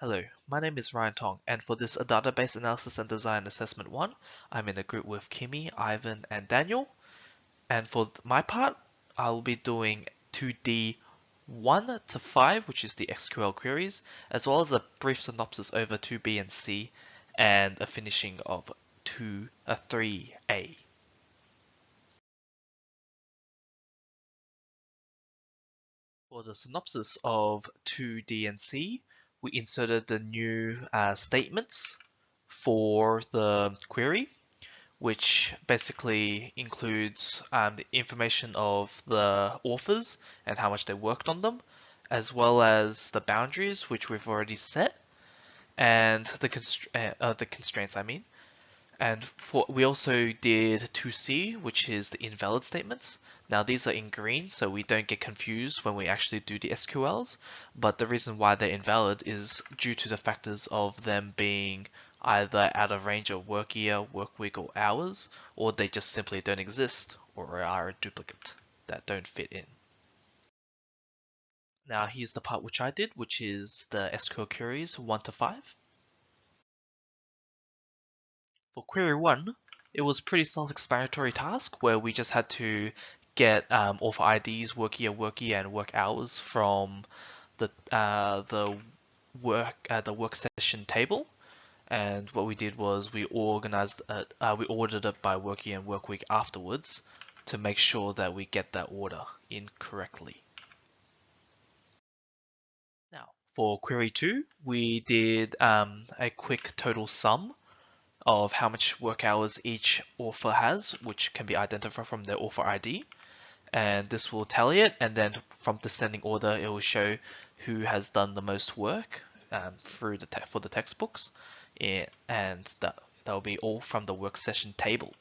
Hello, my name is Ryan Tong, and for this Database Analysis and Design Assessment 1, I'm in a group with Kimi, Ivan, and Daniel. And for my part, I will be doing 2D 1 to 5, which is the SQL queries, as well as a brief synopsis over 2B and C, and a finishing of 3A. For the synopsis of 2D and C, we inserted the new statements for the query, which basically includes the information of the authors and how much they worked on them, as well as the boundaries, which we've already set, and the constraints, I mean. And we also did 2C, which is the invalid statements. Now these are in green, so we don't get confused when we actually do the SQLs, but the reason why they're invalid is due to the factors of them being either out of range of work year, work week, or hours, or they just simply don't exist, or are a duplicate that don't fit in. Now here's the part which I did, which is the SQL queries 1 to 5. For query 1, it was a pretty self-explanatory task where we just had to get author IDs, work year, and work hours from the work session table. And what we did was we ordered it by work year and work week afterwards to make sure that we get that order in correctly. Now, for query 2, we did a quick total sum of how much work hours each author has, which can be identified from their author ID. And this will tally it, and then from descending order, it will show who has done the most work for the textbooks, and that will be all from the work session table.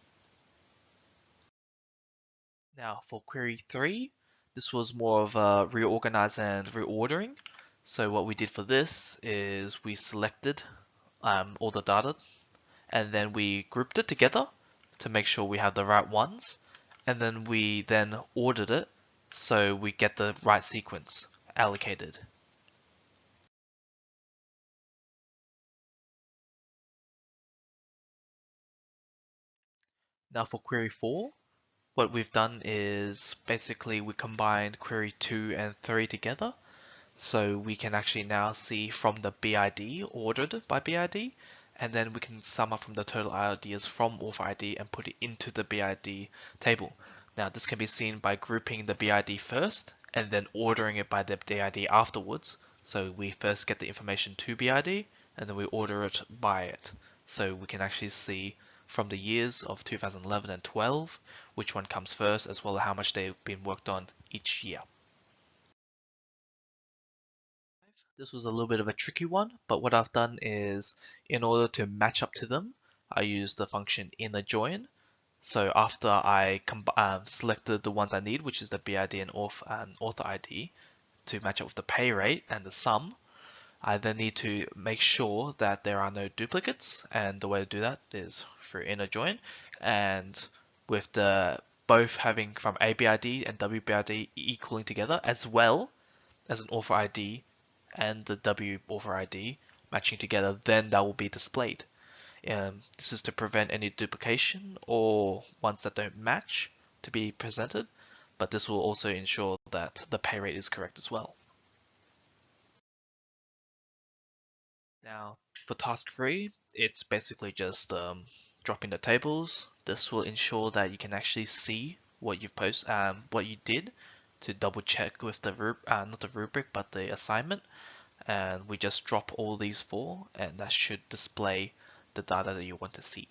Now for query 3, this was more of a reorganize and reordering. So what we did for this is we selected all the data, and then we grouped it together to make sure we have the right ones, and then we ordered it so we get the right sequence allocated. Now for query 4, what we've done is basically we combined query 2 and 3 together, so we can actually now see from the BID ordered by BID, and then we can sum up from the total IDs from author ID and put it into the BID table. Now this can be seen by grouping the BID first and then ordering it by the BID afterwards. So we first get the information to BID and then we order it by it. So we can actually see from the years of 2011 and 12 which one comes first, as well as how much they've been worked on each year. This was a little bit of a tricky one, but what I've done is, in order to match up to them, I used the function inner join. So after I selected the ones I need, which is the BID and author ID, to match up with the pay rate and the sum, I then need to make sure that there are no duplicates, and the way to do that is through inner join, and with the both having from ABID and WBID equaling together, as well as an author ID and the W author ID matching together, then that will be displayed. This is to prevent any duplication or ones that don't match to be presented, but this will also ensure that the pay rate is correct as well. Now, for task 3, it's basically just dropping the tables. This will ensure that you can actually see what what you did, to double check with the not the rubric, but the assignment. And we just drop all these 4, and that should display the data that you want to see.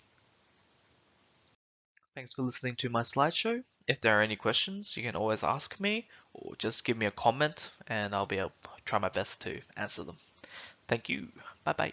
Thanks for listening to my slideshow. If there are any questions, you can always ask me, or just give me a comment and I'll be able to try my best to answer them. Thank you. Bye bye.